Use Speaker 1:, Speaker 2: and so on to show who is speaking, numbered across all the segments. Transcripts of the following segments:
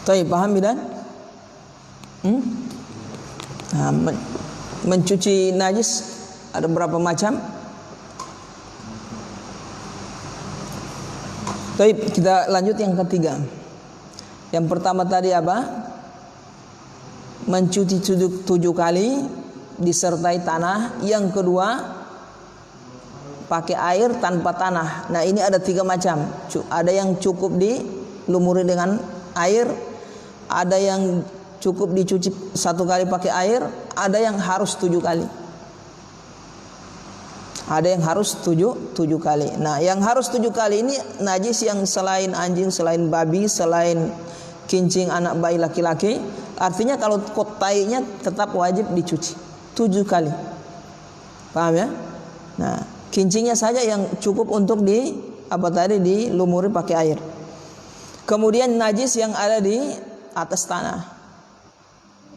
Speaker 1: Baik, paham bidan? Nah, mencuci najis ada berapa macam? Baik, kita lanjut yang ketiga. Yang pertama tadi apa? Mencuci 7 kali disertai tanah. Yang kedua pakai air tanpa tanah. Nah, ini ada 3 macam. Ada yang cukup dilumuri dengan air, ada yang cukup dicuci 1 kali pakai air, ada yang harus 7 kali. Ada yang harus 7 kali. Nah, yang harus 7 kali ini najis yang selain anjing, selain babi, selain kincing anak bayi laki-laki. Artinya kalau tainya tetap wajib dicuci 7 kali. Paham ya? Nah, kincingnya saja yang cukup untuk dilumuri pakai air. Kemudian najis yang ada di atas tanah.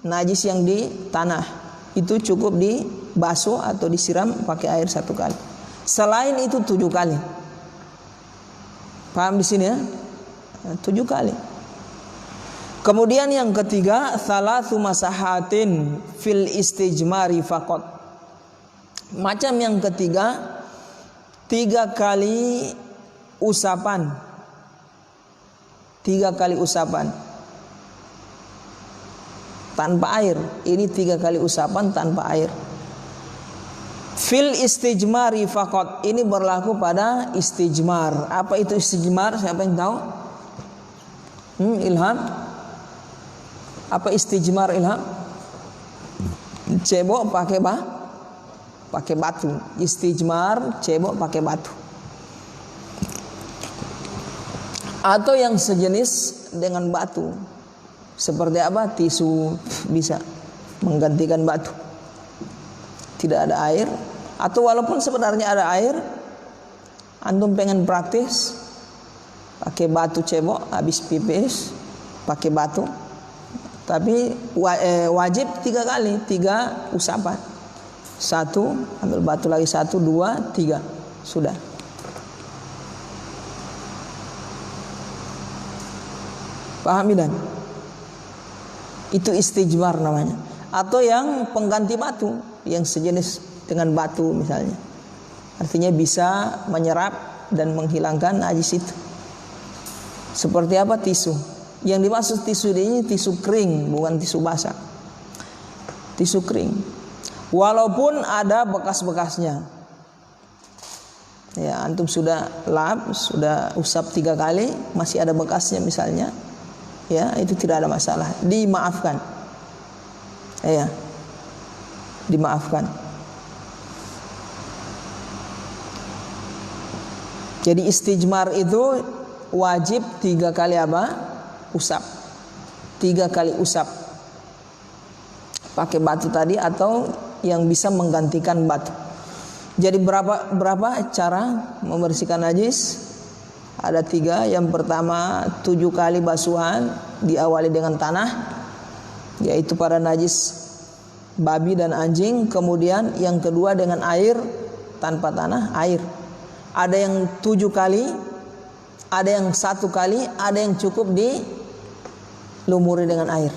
Speaker 1: Najis yang di tanah itu cukup dibasuh atau disiram pakai air 1 kali. Selain itu 7 kali. Paham di sini ya? 7 kali. Kemudian yang ketiga, thalathu masahatin fil istijmari faqat. Macam yang ketiga, 3 kali usapan. 3 kali usapan tanpa air. Ini 3 kali usapan tanpa air. Fil istijmari faqat. Ini berlaku pada istijmar. Apa itu istijmar? Siapa yang tahu? Ilham? Apa istijmar, Ilham? Cebok pakai batu. Istijmar cebok pakai batu. Atau yang sejenis dengan batu. Seperti apa? Tisu bisa menggantikan batu. Tidak ada air, atau walaupun sebenarnya ada air, antum pengen praktis pakai batu cebok, habis pipis pakai batu. Tapi wajib 3 kali, 3 usapan. 1, ambil batu lagi 1, 2, 3. Sudah. Paham dan? Itu istijmar namanya. Atau yang pengganti batu, yang sejenis dengan batu misalnya. Artinya bisa menyerap dan menghilangkan najis itu. Seperti apa? Tisu. Yang dimaksud tisu ini tisu kering, bukan tisu basah. Tisu kering. Walaupun ada bekas-bekasnya. Ya, antum sudah lap, sudah usap 3 kali, masih ada bekasnya misalnya. Ya, itu tidak ada masalah, dimaafkan. Ya, dimaafkan. Jadi istijmar itu wajib 3 kali apa? Usap. 3 kali usap. Pakai batu tadi atau yang bisa menggantikan batu. Jadi berapa cara membersihkan najis? Ada 3. Yang pertama 7 kali basuhan, diawali dengan tanah, yaitu pada najis babi dan anjing. Kemudian yang kedua dengan air tanpa tanah, air. Ada yang 7 kali, ada yang 1 kali, ada yang cukup dilumuri dengan air.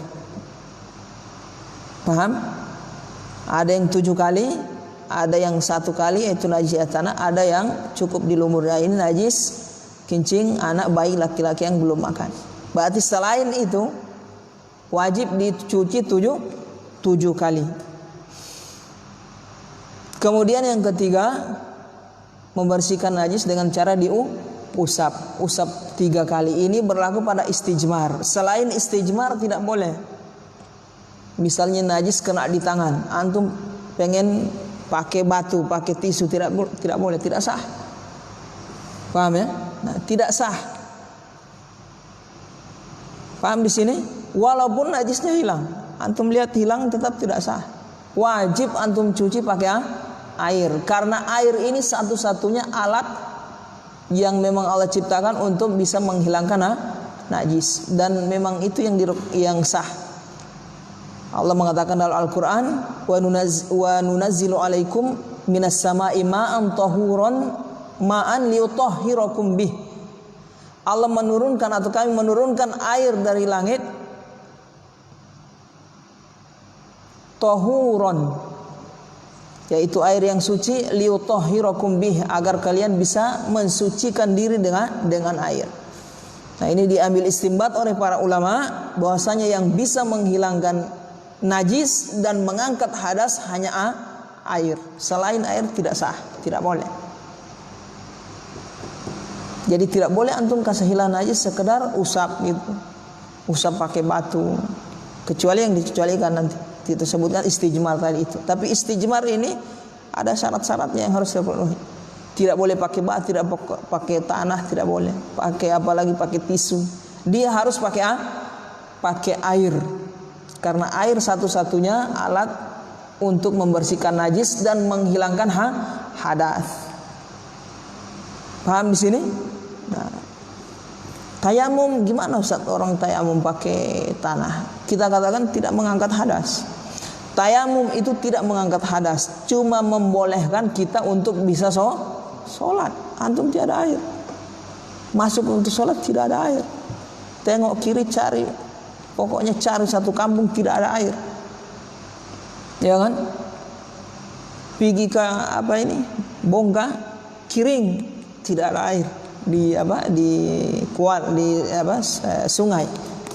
Speaker 1: Paham? Ada yang 7 kali, ada yang 1 kali, yaitu najis tanah, ada yang cukup dilumuri. Ini najis kincing anak bayi laki-laki yang belum makan. Berarti selain itu wajib dicuci 7 kali. Kemudian yang ketiga, membersihkan najis dengan cara diusap. Usap 3 kali. Ini berlaku pada istijmar. Selain istijmar tidak boleh. Misalnya najis kena di tangan, antum pengen pakai batu, pakai tisu, tidak boleh, tidak sah. Paham ya? Nah, tidak sah. Paham di sini? Walaupun najisnya hilang, antum lihat hilang tetap tidak sah. Wajib antum cuci pakai air, karena air ini satu-satunya alat yang memang Allah ciptakan untuk bisa menghilangkan najis, dan memang itu yang sah. Allah mengatakan dalam Al-Quran, wa nunazzilu alaikum minas sama'i ma'an tahuran ma'an liutahhirakum bih. Allah menurunkan atau kami menurunkan air dari langit tahuron, yaitu air yang suci, liutahhirakum bih, agar kalian bisa mensucikan diri dengan air. Nah, ini diambil istinbat oleh para ulama bahwasanya yang bisa menghilangkan najis dan mengangkat hadas hanya air. Selain air tidak sah, tidak boleh. Jadi tidak boleh antum kasih hilang najis sekedar usap gitu. Usap pakai batu. Kecuali yang dikecualikan nanti itu sebutkan istijmar tadi itu. Tapi istijmar ini ada syarat-syaratnya yang harus dipenuhi. Tidak boleh pakai batu, tidak pakai tanah, tidak boleh. Pakai apalagi pakai tisu. Dia harus pakai air. Karena air satu-satunya alat untuk membersihkan najis dan menghilangkan hadas. Paham di sini? Nah, tayamum gimana Ustaz, orang tayamum pakai tanah? Kita katakan tidak mengangkat hadas. Tayamum itu tidak mengangkat hadas, cuma membolehkan kita untuk bisa sholat. Antum tidak ada air, masuk untuk sholat tidak ada air. Tengok kiri cari, pokoknya cari satu kampung tidak ada air, ya kan? Pergi ke Bongga, Kiring, tidak ada air. Di sungai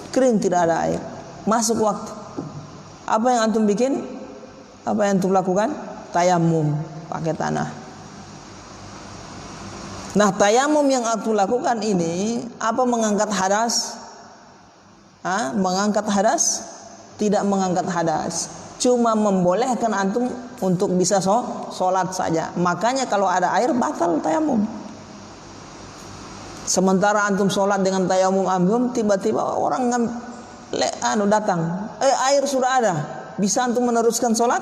Speaker 1: kering, tidak ada air. Masuk waktu, apa yang antum bikin? Apa yang antum lakukan? Tayamum, pakai tanah. Nah, tayamum yang antum lakukan ini apa mengangkat hadas? Mengangkat hadas? Tidak mengangkat hadas, cuma membolehkan antum untuk bisa sholat saja. Makanya kalau ada air batal tayamum. Sementara antum sholat dengan tayamum antum, tiba-tiba orang datang, air sudah ada, bisa antum meneruskan sholat?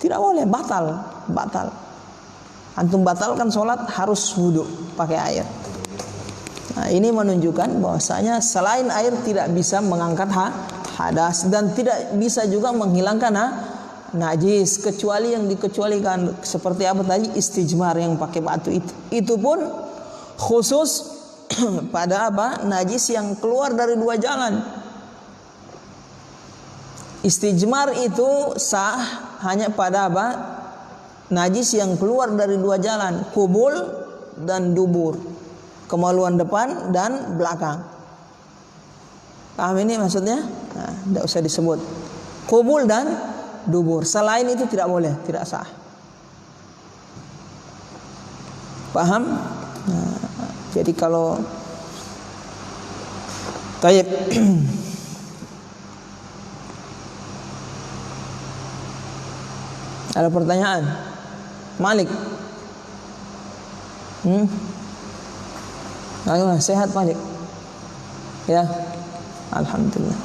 Speaker 1: Tidak boleh, batal. Antum batalkan sholat, harus wudu pakai air. Nah, ini menunjukkan bahwasanya selain air tidak bisa mengangkat hadas dan tidak bisa juga menghilangkan najis, kecuali yang dikecualikan seperti apa tadi, istijmar yang pakai batu itu. Itu pun khusus pada najis yang keluar dari dua jalan. Istijmar itu sah hanya pada najis yang keluar dari dua jalan, kubul dan dubur, kemaluan depan dan belakang. Paham ini maksudnya? Nah, tidak usah disebut kubul dan dubur. Selain itu tidak boleh, tidak sah. Paham? Nah, jadi kalau tayyib ada pertanyaan? Malik, ayo, sehat Malik? Ya, alhamdulillah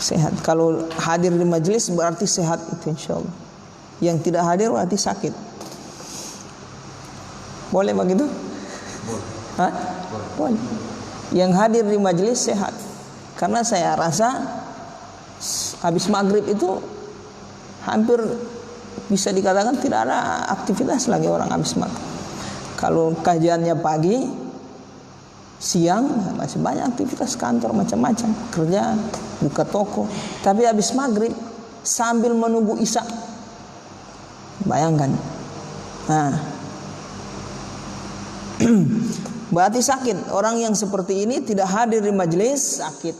Speaker 1: sehat. Kalau hadir di majelis berarti sehat itu insyaallah. Yang tidak hadir berarti sakit. Boleh begitu? Boleh. Yang hadir di majelis sehat. Karena saya rasa habis maghrib itu hampir bisa dikatakan tidak ada aktivitas lagi orang habis maghrib. Kalau kajiannya pagi, siang masih banyak aktivitas kantor macam-macam, kerja, buka toko. Tapi habis maghrib sambil menunggu isya, bayangkan. Nah, berarti sakit. Orang yang seperti ini tidak hadir di majelis sakit.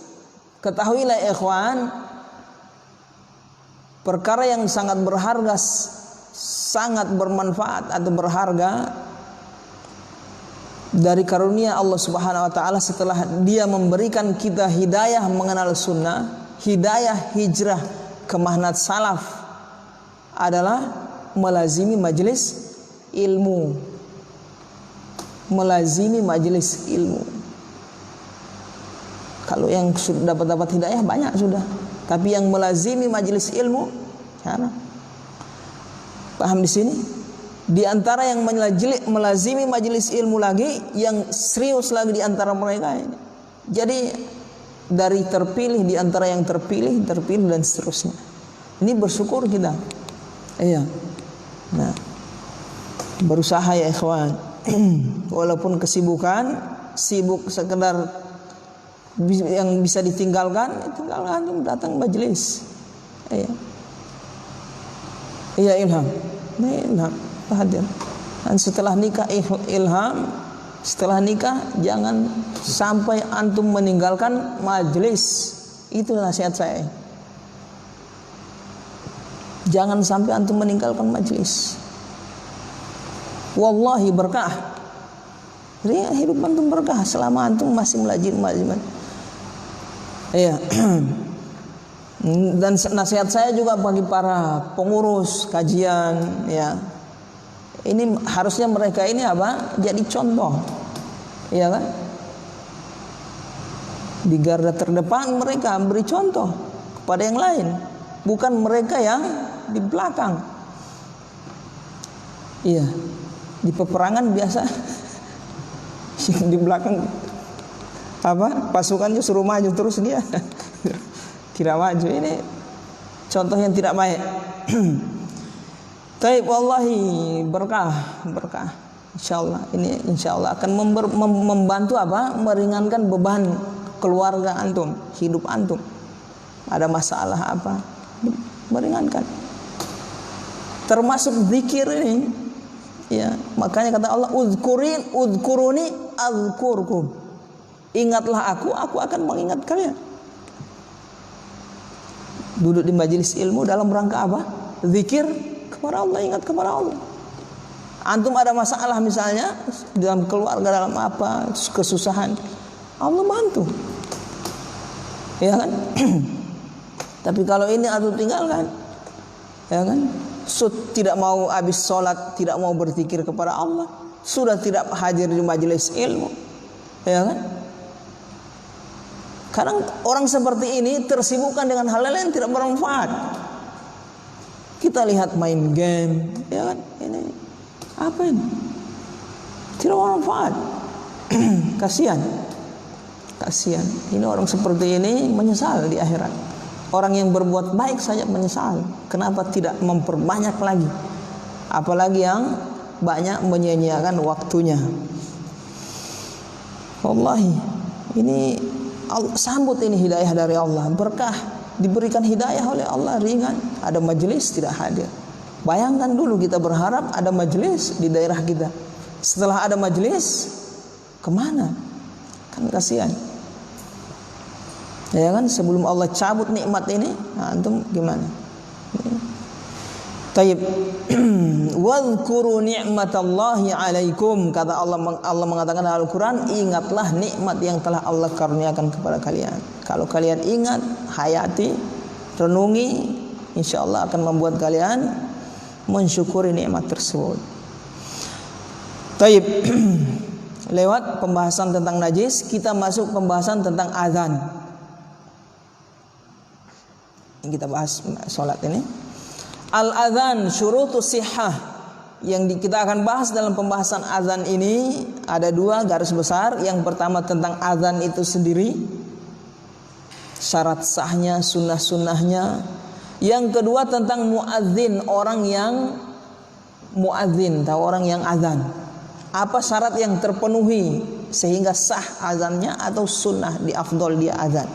Speaker 1: Ketahuilah ikhwan, perkara yang sangat berharga, sangat bermanfaat atau berharga dari karunia Allah Subhanahu wa taala setelah Dia memberikan kita hidayah mengenal sunnah, hidayah hijrah ke manhaj salaf, adalah melazimi majelis ilmu. Melazimi majelis ilmu. Kalau yang sudah dapat hidayah banyak sudah, tapi yang melazimi majelis ilmu, cara paham di sini? Di antara yang melazimi majelis ilmu lagi, yang serius lagi di antara mereka ini. Jadi dari terpilih, di antara yang terpilih dan seterusnya. Ini bersyukur kita. Iya. Nah, berusaha ya ikhwan. Walaupun kesibukan, sibuk sekedar yang bisa ditinggalkan, tinggalkan antum datang majelis. Iya. Iya ilham. Ini ilham, hadir. Dan setelah nikah ilham, setelah nikah jangan sampai antum meninggalkan majelis. Itu nasihat saya. Jangan sampai antum meninggalkan majelis. Wallahi berkah. Hidup antum berkah selama antum masih melajim. Iya. Dan nasihat saya juga bagi para pengurus kajian, ya. Ini harusnya mereka ini apa? Jadi contoh. Iya kan? Di garda terdepan mereka beri contoh kepada yang lain, bukan mereka yang di belakang. Iya. Di peperangan biasa di belakang apa? Pasukannya suruh maju terus dia tidak maju. Ini contoh yang tidak baik. Taib wallahi berkah. Insyaallah ini insyaallah akan membantu apa? Meringankan beban keluarga antum, hidup antum. Ada masalah apa? Meringankan. Termasuk zikir ini. Ya, makanya kata Allah, udhkuruni azkurkum. Ingatlah aku akan mengingat kalian. Duduk di majelis ilmu dalam rangka apa? Zikir kepada Allah, ingat kepada Allah. Antum ada masalah misalnya dalam keluarga, dalam apa, kesusahan, Allah bantu. Ya kan? Tapi kalau ini antum tinggalkan, ya kan? Tidak mau habis sholat, tidak mau berzikir kepada Allah, sudah tidak hadir di majelis ilmu, ya kan? Kadang orang seperti ini tersibukkan dengan hal lain yang tidak bermanfaat. Kita lihat main game, ya kan? Ini apa ini? Tidak bermanfaat. Kasihan. Ini orang seperti ini menyesal di akhirat. Orang yang berbuat baik saja menyesal. Kenapa tidak memperbanyak lagi? Apalagi yang banyak menyia-nyiakan waktunya. Wallahi, ini sambut ini hidayah dari Allah, berkah, diberikan hidayah oleh Allah, ringan. Ada majelis tidak hadir. Bayangkan dulu kita berharap ada majelis di daerah kita. Setelah ada majelis, kemana? Kan kasihan. Ya kan, sebelum Allah cabut nikmat ini, nah, antum gimana? Taib. Wadhkuru ni'matallahi 'alaikum, kata Allah mengatakan dalam Al-Qur'an, ingatlah nikmat yang telah Allah karuniakan kepada kalian. Kalau kalian ingat, hayati, renungi, insyaallah akan membuat kalian mensyukuri nikmat tersebut. Taib. Lewat pembahasan tentang najis, kita masuk pembahasan tentang azan. Yang kita bahas salat ini. Al-adzan syurutus sihah. Yang kita akan bahas dalam pembahasan azan ini ada dua garis besar. Yang pertama tentang azan itu sendiri, syarat sahnya, sunnah-sunnahnya. Yang kedua tentang muadzin, orang yang muadzin, tahu orang yang azan. Apa syarat yang terpenuhi sehingga sah azannya atau sunnah di afdol dia azan.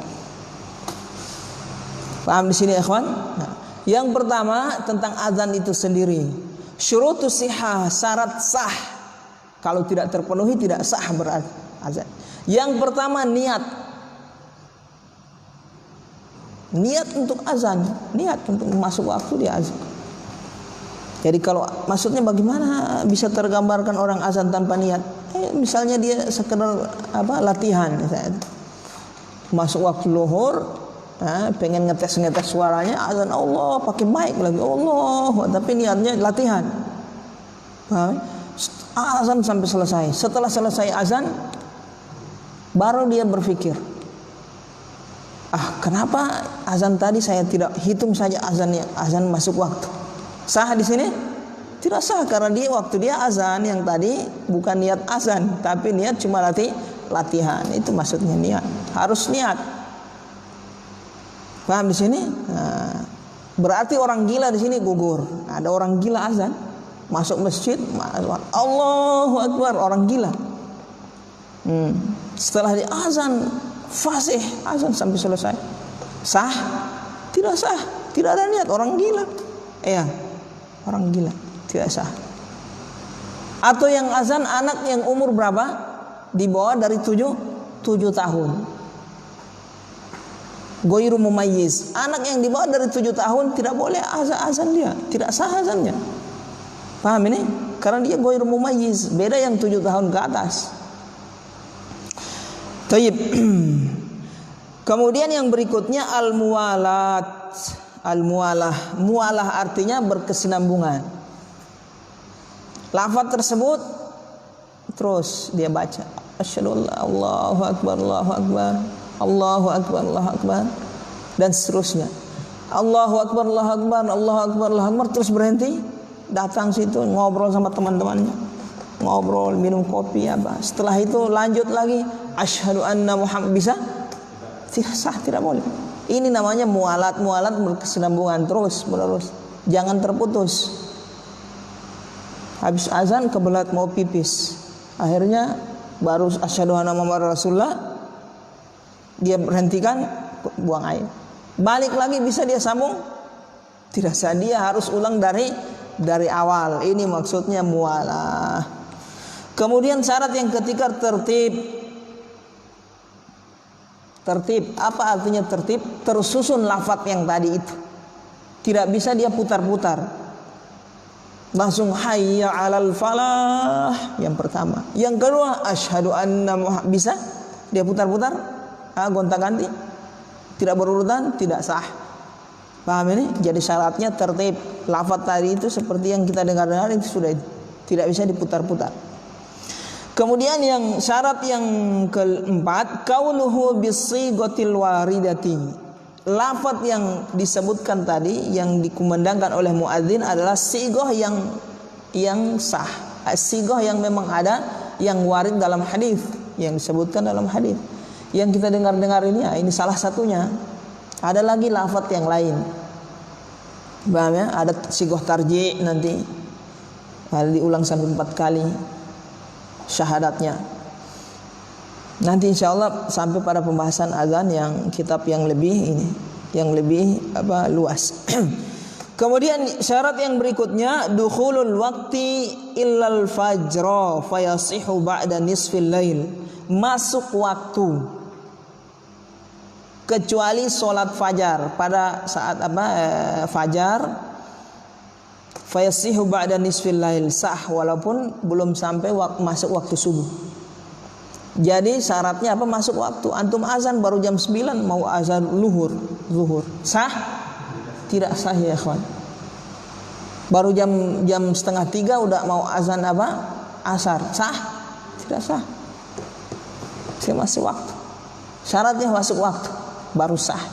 Speaker 1: Paham di sini ikhwan? Nah, yang pertama tentang azan itu sendiri. Syurutus sihah, syarat sah. Kalau tidak terpenuhi tidak sah berazan. Yang pertama niat. Niat untuk azan, niat untuk masuk waktu dia azan. Jadi kalau maksudnya bagaimana bisa tergambarkan orang azan tanpa niat? Misalnya dia sekedar latihan misalnya. Masuk waktu zuhur, pengen ngetes suaranya, azan Allah pakai mic lagi Allah, tapi niatnya latihan. Paham? Azan sampai selesai. Setelah selesai azan baru dia berpikir, kenapa azan tadi saya tidak hitung saja azan masuk waktu. Sah di sini? Tidak sah karena waktu dia azan yang tadi bukan niat azan, tapi niat cuma latihan. Itu maksudnya niat. Harus niat. Paham di sini? Nah, berarti orang gila di sini gugur. Ada orang gila azan, masuk masjid, Allahu Akbar, orang gila. Setelah di azan, fasih azan sampai selesai. Sah? Tidak sah. Tidak ada niat, orang gila. Iya, orang gila, tidak sah. Atau yang azan anak yang umur berapa? Di bawah dari 7 tahun. Ghairu mumayyiz. Anak yang di bawah dari 7 tahun tidak boleh azan dia, tidak sah azannya. Paham ini? Karena dia ghairu mumayyiz, beda yang 7 tahun ke atas. Taib. Kemudian yang berikutnya al-muwalat. Al-muwalah. Muwalah artinya berkesinambungan. Lafaz tersebut terus dia baca. Asyhadu Allahu akbar, Allahu akbar, Allahu akbar, Allahu akbar, dan seterusnya. Allahu akbar, Allahu akbar, Allahu akbar, Allahu akbar, terus berhenti, datang situ ngobrol sama teman-temannya. Ngobrol, minum kopi apa. Setelah itu lanjut lagi, asyhadu anna Muhammad, bisa? Tidak sah, tidak boleh. Ini namanya mualat. Mualat berkesinambungan terus menerus, jangan terputus. Habis azan kebelat mau pipis, akhirnya baru asyhadu anna Muhammadar Rasulullah, dia berhentikan, buang air, balik lagi, bisa dia sambung? Tidak sah, dia harus ulang dari awal. Ini maksudnya mualah. Kemudian syarat yang ketiga tertib. Tertib, apa artinya tertib? Tersusun lafaz yang tadi itu. Tidak bisa dia putar-putar. Langsung hayya 'alal falah yang pertama. Yang kedua asyhadu anna Muhammad, bisa dia putar-putar? Gonta-ganti? Tidak berurutan, tidak sah. Paham ini? Jadi syaratnya tertib. Lafaz tadi itu seperti yang kita dengar-dengar itu sudah tidak bisa diputar-putar. Kemudian yang syarat yang keempat, kauluhu bisighatil waridati. Lafaz yang disebutkan tadi yang dikumandangkan oleh muadzin adalah sighah yang sah. Sighah yang memang ada, yang warid dalam hadis, yang disebutkan dalam hadis. Yang kita dengar-dengar ini, ya, ini salah satunya. Ada lagi lafaz yang lain. Paham ya? Ada sighah tarji' nanti. Ada diulang sampai 4 kali syahadatnya. Nanti insya Allah sampai pada pembahasan azan yang kitab yang lebih ini, yang lebih luas. Kemudian syarat yang berikutnya dukhulul waqti illal fajra fayasihu ba'da nisfil lail. Masuk waktu kecuali sholat fajar pada saat fajar. Fayasihu ba'da nisfil lail, sah walaupun belum sampai masuk waktu subuh. Jadi syaratnya apa? Masuk waktu. Antum azan baru jam 9 mau azan zuhur. Sah? Tidak sah ya ikhwan. Baru jam setengah 3 udah mau azan asar. Sah? Tidak sah. Saya masuk waktu. Syaratnya masuk waktu baru sah.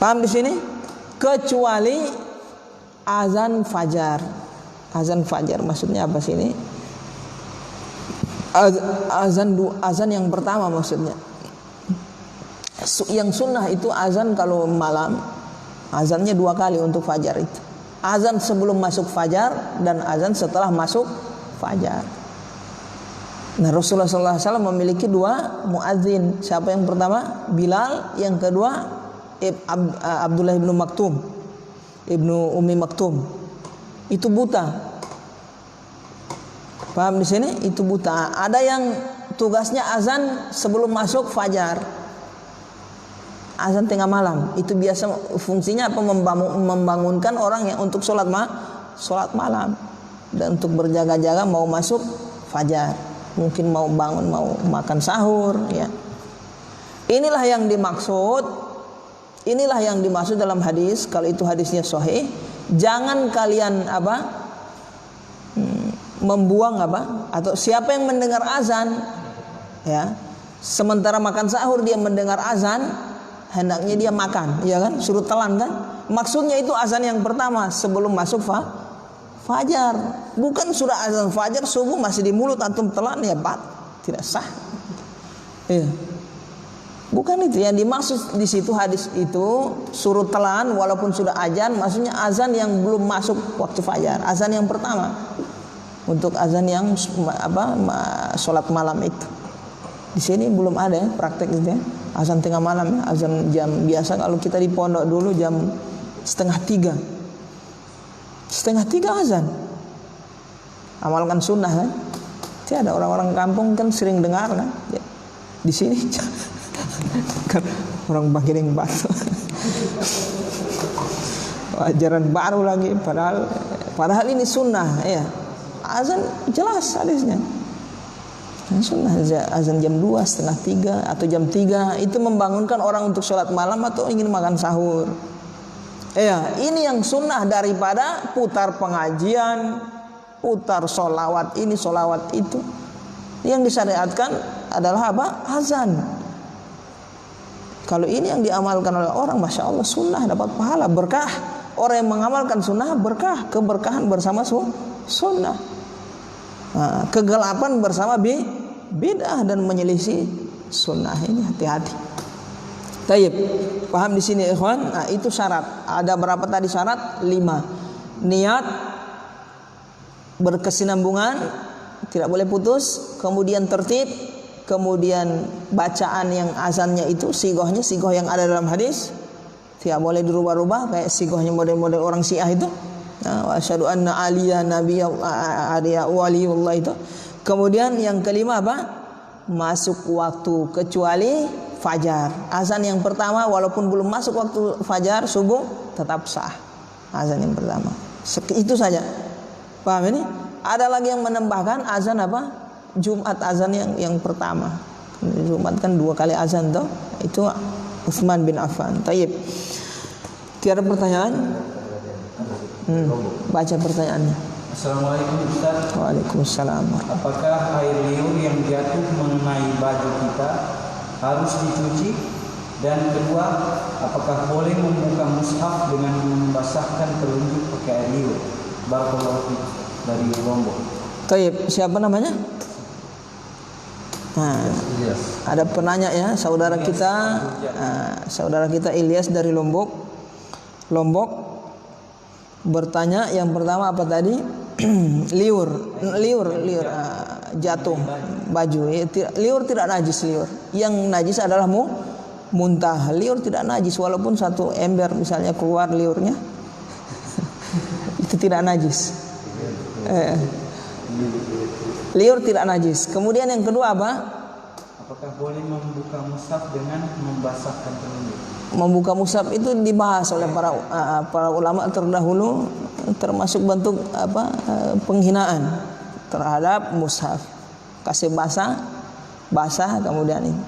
Speaker 1: Paham di sini? Kecuali azan fajar. Azan fajar maksudnya apa sih ini? Azan yang pertama maksudnya. Yang sunnah itu azan kalau malam, azannya 2 kali untuk fajar itu. Azan sebelum masuk fajar dan azan setelah masuk fajar. Nah, Rasulullah SAW memiliki 2 muadzin. Siapa yang pertama? Bilal. Yang kedua Abdullah ibnu Maktum, ibnu Ummi Maktum. Itu buta. Paham di sini? Itu buta. Ada yang tugasnya azan sebelum masuk fajar, azan tengah malam. Itu biasa fungsinya apa? Membangunkan orang yang untuk sholat malam dan untuk berjaga-jaga mau masuk fajar. Mungkin mau bangun, mau makan sahur, ya. Inilah yang dimaksud dalam hadis. Kalau itu hadisnya sahih, jangan kalian membuang atau siapa yang mendengar azan, ya, sementara makan sahur dia mendengar azan, hendaknya dia makan, ya kan? Suruh telan kan? Maksudnya itu azan yang pertama sebelum masuk fajar. Bukan sudah azan fajar subuh masih di mulut antum telan, ya tidak sah. Iya. Bukan itu yang dimaksud di situ hadis itu, suruh telan walaupun sudah azan, maksudnya azan yang belum masuk waktu fajar, azan yang pertama. Untuk azan yang sholat malam itu. Di sini belum ada ya praktek itu ya. Azan tengah malam ya, azan jam biasa kalau kita di pondok dulu jam 2:30. 2:30 azan. Amalkan sunnah kan. Tiada, orang-orang kampung kan sering dengar kan. Ya. Di sini kan orang Bagiring Batu. Ajaran baru lagi padahal ini sunnah ya. Azan jelas hadisnya. Sunnah azan jam 2, 2:30 atau jam 3 itu membangunkan orang untuk sholat malam atau ingin makan sahur. Ya, ini yang sunnah daripada putar pengajian, putar solawat ini, solawat itu. Yang disyariatkan adalah apa? Azan. Kalau ini yang diamalkan oleh orang, masya Allah sunnah dapat pahala berkah. Orang yang mengamalkan sunnah berkah, keberkahan bersama sunnah. Nah, kegelapan bersama bid'ah dan menyelisih sunnah, ini hati-hati. Tayyib, paham di sini ikhwan? Nah, itu syarat. Ada berapa tadi syarat? 5. Niat berkesinambungan, tidak boleh putus. Kemudian tertib, kemudian bacaan yang azannya itu sigohnya sigoh yang ada dalam hadis, tidak boleh dirubah-rubah kayak sigohnya model-model orang Syiah itu. Wa asyhadu anna aliya nabiyya waliyullah itu. Kemudian yang kelima apa? Masuk waktu kecuali fajar. Azan yang pertama walaupun belum masuk waktu fajar subuh tetap sah. Azan yang pertama. Itu saja. Paham ini? Ada lagi yang menambahkan azan apa? Jumat azan yang pertama. Jumat kan 2 kali azan toh. Itu Utsman bin Affan. Tayyib. Tiada pertanyaan? Baca pertanyaannya.
Speaker 2: Assalamualaikum Ustaz.
Speaker 1: Waalaikumsalam.
Speaker 2: Apakah air liur yang jatuh mengenai baju kita harus dicuci? Dan kedua, apakah boleh membuka mushaf dengan membasahkan telunjuk pakai air liur? Barakallahu fiik dari Lombok.
Speaker 1: Tayyib, siapa namanya? Nah, ada penanya ya, saudara kita Ilyas dari Lombok bertanya. Yang pertama apa tadi? liur jatuh baju. Liur tidak najis. Yang najis adalah muntah. Liur tidak najis walaupun 1 ember misalnya keluar liurnya itu tidak najis. Liur tidak najis. Kemudian yang kedua apa?
Speaker 2: Apakah boleh membuka mushaf dengan membasahkan telunjuk?
Speaker 1: Membuka mushaf itu dibahas oleh para ulama terdahulu, termasuk bentuk penghinaan terhadap mushaf. Kasih basah kemudian ini.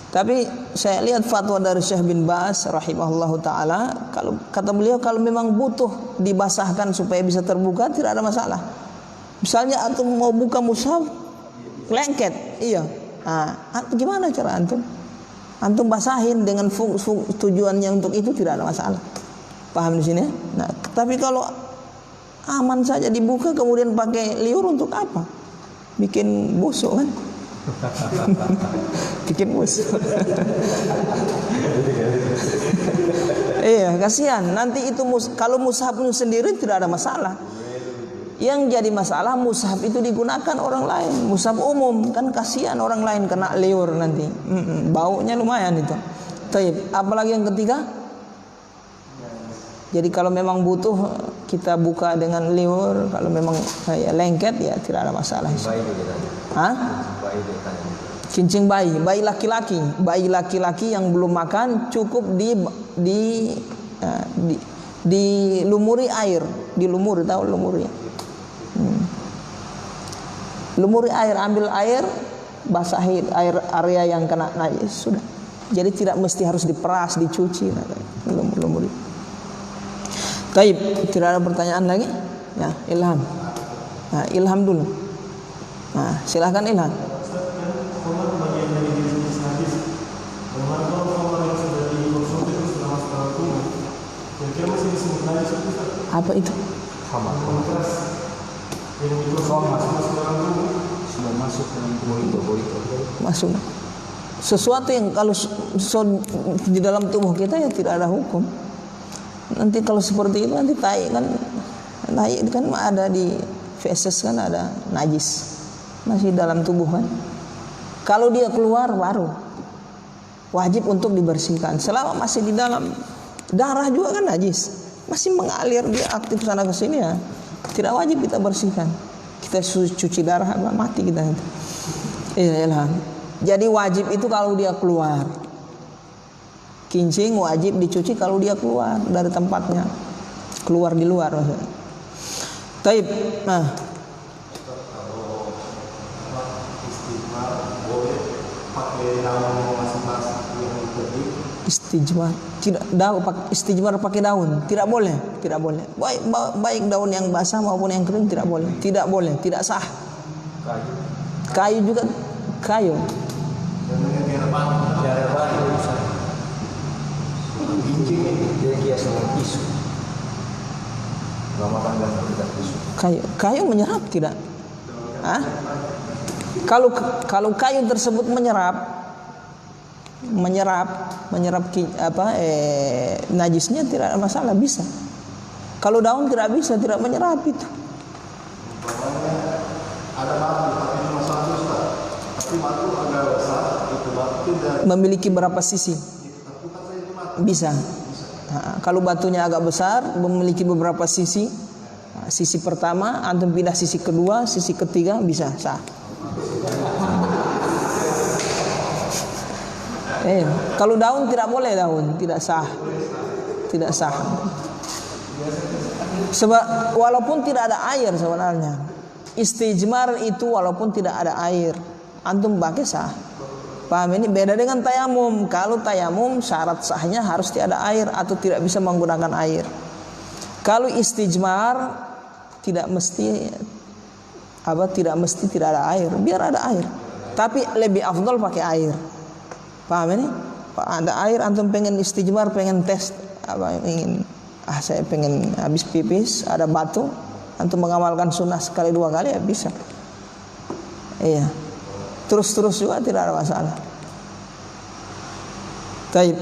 Speaker 1: Tapi saya lihat fatwa dari Syekh bin Baz rahimahullahu taala, kalau kata beliau kalau memang butuh dibasahkan supaya bisa terbuka tidak ada masalah. Misalnya antum mau buka mushaf lengket, iya. Nah, gimana cara antum? Antum basahin dengan tujuannya untuk itu tidak ada masalah. Paham di sini? Nah, tapi kalau aman saja dibuka kemudian pakai liur untuk apa? Bikin busuk kan? Bikin busuk. Iya, kasihan. Nanti itu kalau mushafnya sendiri tidak ada masalah. Yang jadi masalah mushaf itu digunakan orang lain, mushaf umum kan kasihan orang lain kena liur nanti. Baunya lumayan itu. Taib. Apalagi yang ketiga? Jadi kalau memang butuh kita buka dengan liur, kalau memang lengket ya tidak ada masalah. Hah? Cincin bayi laki-laki yang belum makan cukup dilumuri air, tahu lumuri. Lumuri air, ambil air, basahi air area yang kena najis sudah. Jadi tidak mesti harus diperas, dicuci. Lumuri. Taib, tidak ada pertanyaan lagi? Ya, Ilham. Nah, Ilham dulu. Nah, silahkan Ilham. Apa itu?
Speaker 2: Sudah masuk dalam tubuh itu.
Speaker 1: Masuk. Sesuatu yang kalau di dalam tubuh kita ya tidak ada hukum. Nanti kalau seperti itu nanti tai kan ada di feses kan ada najis masih dalam tubuh kan. Kalau dia keluar baru wajib untuk dibersihkan. Selama masih di dalam darah juga kan najis, masih mengalir, dia aktif sana ke sini ya, tidak wajib kita bersihkan. Kita cuci darah mati kita. Iyalah. Jadi wajib itu kalau dia keluar. Kincing wajib dicuci kalau dia keluar dari tempatnya, keluar di luar maksudnya. Taib. Nah, istijmar tidak daun, istijmar pakai daun tidak boleh, tidak boleh. Baik daun yang basah maupun yang kering tidak boleh, tidak boleh, tidak sah. Kayu juga kayu. Kayu menyerap tidak? Kalau kayu tersebut menyerap najisnya tidak ada masalah, bisa. Kalau daun tidak bisa, tidak menyerap itu.
Speaker 3: Ada batu tapi cuma satu Ustaz. Tapi batu agak besar, itu batu tidak
Speaker 1: Memiliki berapa sisi? Bisa. Kalau batunya agak besar, memiliki beberapa sisi. Sisi pertama, antum pindah sisi kedua, sisi ketiga, bisa sah. Kalau daun tidak boleh, daun tidak sah, tidak sah. Sebab walaupun tidak ada air sebenarnya, istijmar itu walaupun tidak ada air, antum pakai sah. Paham ini? Beda dengan tayamum. Kalau tayamum syarat sahnya harus tiada air atau tidak bisa menggunakan air. Kalau istijmar tidak mesti tidak ada air, biar ada air. Tapi lebih afdal pakai air. Paham ini? Ada air, antum pengen istijmar, pengen tes saya pengen habis pipis, ada batu, antum mengamalkan sunnah sekali dua kali ya bisa. Iya. Terus juga tidak ada masalah. Taib.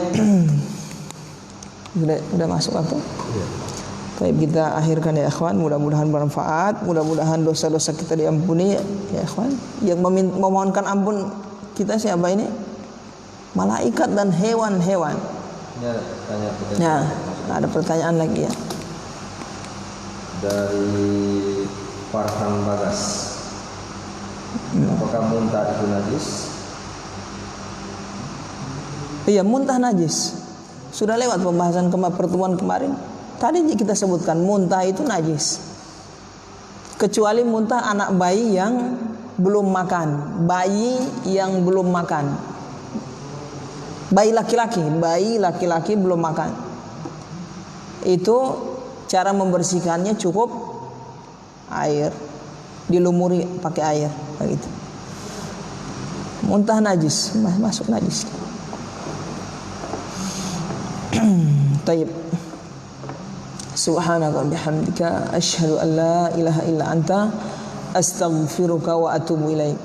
Speaker 1: Sudah masuk waktu? Iya. Taib, kita akhirkan ya ikhwan, mudah-mudahan bermanfaat, mudah-mudahan dosa-dosa kita diampuni ya ikhwan. Yang memohonkan ampun kita siapa ini? Malaikat dan hewan-hewan. Ya, ada pertanyaan lagi ya.
Speaker 4: Dari Farhan Bagas. Apakah muntah itu najis?
Speaker 1: Iya, muntah najis. Sudah lewat pembahasan pertemuan kemarin. Tadi kita sebutkan muntah itu najis. Kecuali muntah anak bayi yang belum makan. Bayi yang belum makan. Bayi laki-laki belum makan. Itu cara membersihkannya cukup air, dilumuri pakai air begitu. Muntah najis, masuk najis. Taib. Subhanaka bihamdika asyhadu an la ilaha illa anta astaghfiruka wa atubu ilaik.